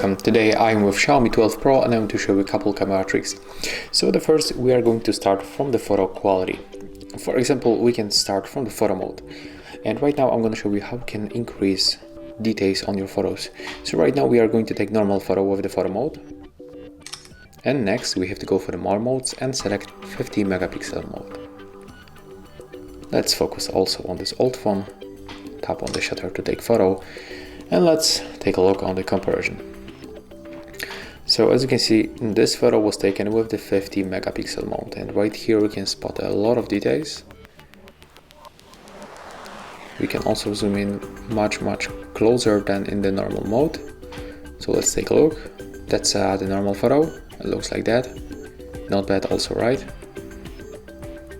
welcome. Today I'm with Xiaomi 12 Pro and I'm going to show you a couple camera tricks. So the first, we are going to start from the photo quality. For example, we can start from the photo mode. And right now I'm going to show you how you can increase details on your photos. So right now we are going to take normal photo with the photo mode. And next we have to go for the more modes and select 50 megapixel mode. Let's focus also on this old phone. Tap on the shutter to take photo. And let's take a look on the comparison. So as you can see, this photo was taken with the 50 megapixel mode, and right here we can spot a lot of details. We can also zoom in much closer than in the normal mode. So let's take a look. That's the normal photo. It looks like that. Not bad also, right?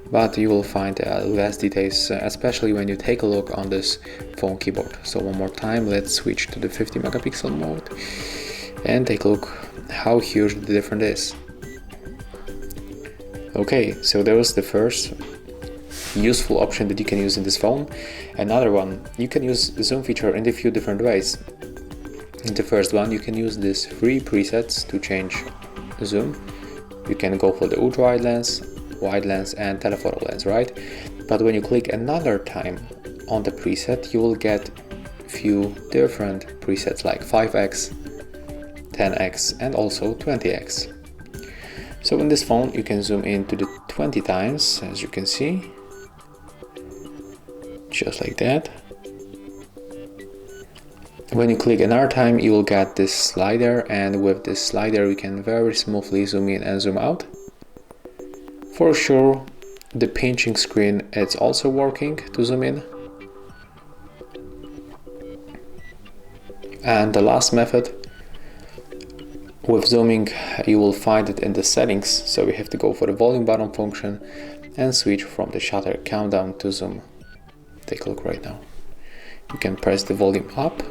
But you will find less details, especially when you take a look on this phone keyboard. So one more time, let's switch to the 50 megapixel mode and take a look how huge the difference is. Okay, so that was the first useful option that you can use in this phone. Another one, you can use the zoom feature in a few different ways. In the first one, you can use these three presets to change zoom. You can go for the ultra wide lens and telephoto lens, right? But when you click another time on the preset, you will get few different presets like 5x, 10x and also 20x. So in this phone you can zoom in to the 20 times, as you can see, just like that. When you click another time, you will get this slider, and with this slider you can very smoothly zoom in and zoom out. For sure, the pinching screen is also working to zoom in. And the last method, with zooming, you will find it in the settings. So we have to go for the volume button function and switch from the shutter countdown to zoom. Take a look right now. You can press the volume up.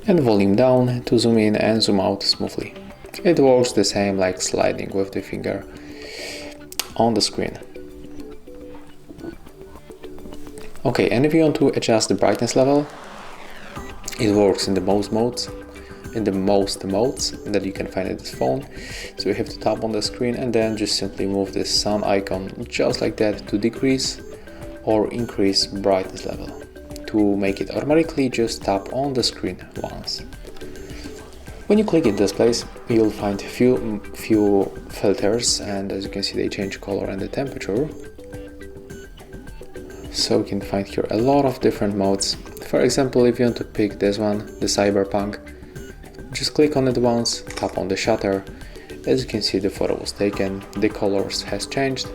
And volume down to zoom in and zoom out smoothly. It works the same like sliding with the finger on the screen. Okay, and if you want to adjust the brightness level, it works in the most modes that you can find in this phone. So you have to tap on the screen and then just simply move this sun icon just like that to decrease or increase brightness level. To make it automatically, just tap on the screen once. When you click in this place, you'll find few filters, and as you can see, they change color and the temperature. So you can find here a lot of different modes. For example, if you want to pick this one, the Cyberpunk, just click on it once, tap on the shutter. As you can see, the photo was taken, the colors has changed.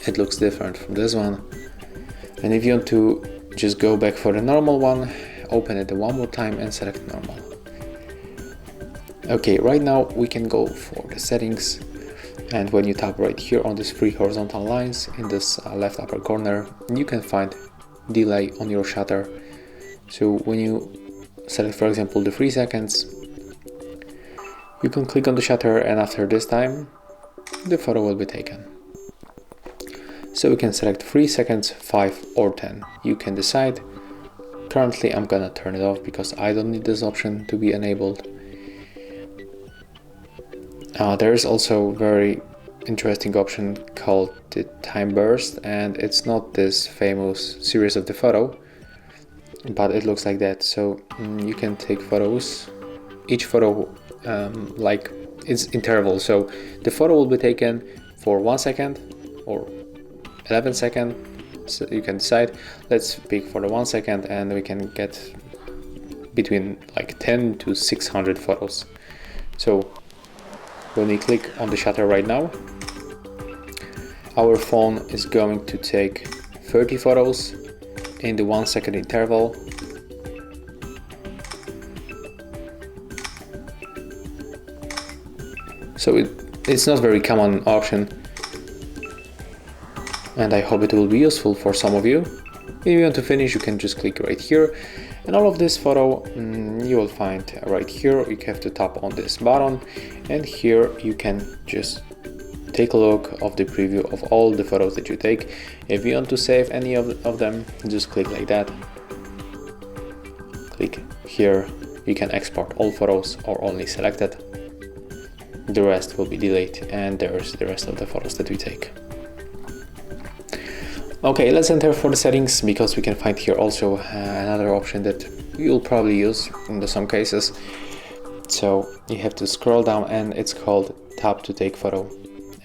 It looks different from this one. And if you want to just go back for the normal one, open it one more time and select normal. Okay, right now we can go for the settings, and when you tap right here on these three horizontal lines in this left upper corner, you can find delay on your shutter. So when you select, for example, the 3 seconds, you can click on the shutter, and after this time the photo will be taken. So we can select 3 seconds, 5 or 10. You can decide. Currently I'm gonna turn it off because I don't need this option to be enabled. There is also a very interesting option called the time burst, and it's not this famous series of the photo, but it looks like that. So you can take photos, each photo like it's interval. So the photo will be taken for 1 second or 11 seconds, so you can decide. Let's pick for the 1 second, and we can get between like 10 to 600 photos. So when we click on the shutter right now, our phone is going to take 30 photos in the 1 second interval. So it's not very common option, and I hope it will be useful for some of you. If you want to finish, you can just click right here, and all of this photo you will find right here. You have to tap on this button, and here you can just take a look of the preview of all the photos that you take. If you want to save any of them, just click like that. Click here. You can export all photos or only selected. The rest will be delayed, and there's the rest of the photos that we take. Okay, let's enter for the settings, because we can find here also another option that you'll probably use in some cases. So you have to scroll down, and it's called tap to take photo.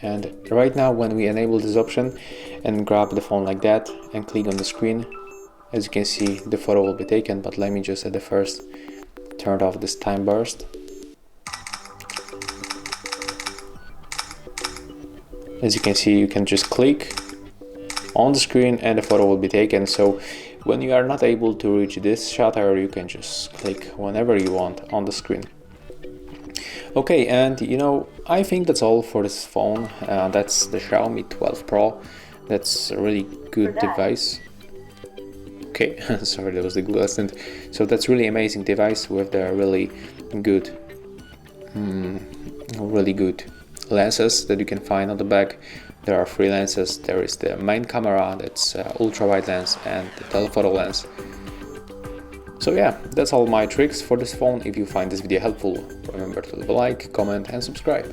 And right now, when we enable this option and grab the phone like that and click on the screen, as you can see, the photo will be taken. But let me just at the first turn off this time burst. As you can see, you can just click on the screen and the photo will be taken. So when you are not able to reach this shutter, you can just click whenever you want on the screen. Okay, and I think that's all for this phone. That's the Xiaomi 12 Pro. That's a really good device. Okay, sorry, that was the Google Assistant. So that's really amazing device with the really good lenses that you can find on the back. There are 3 lenses. There is the main camera, that's ultra wide lens, and the telephoto lens. So yeah, that's all my tricks for this phone. If you find this video helpful, remember to leave a like, comment and subscribe.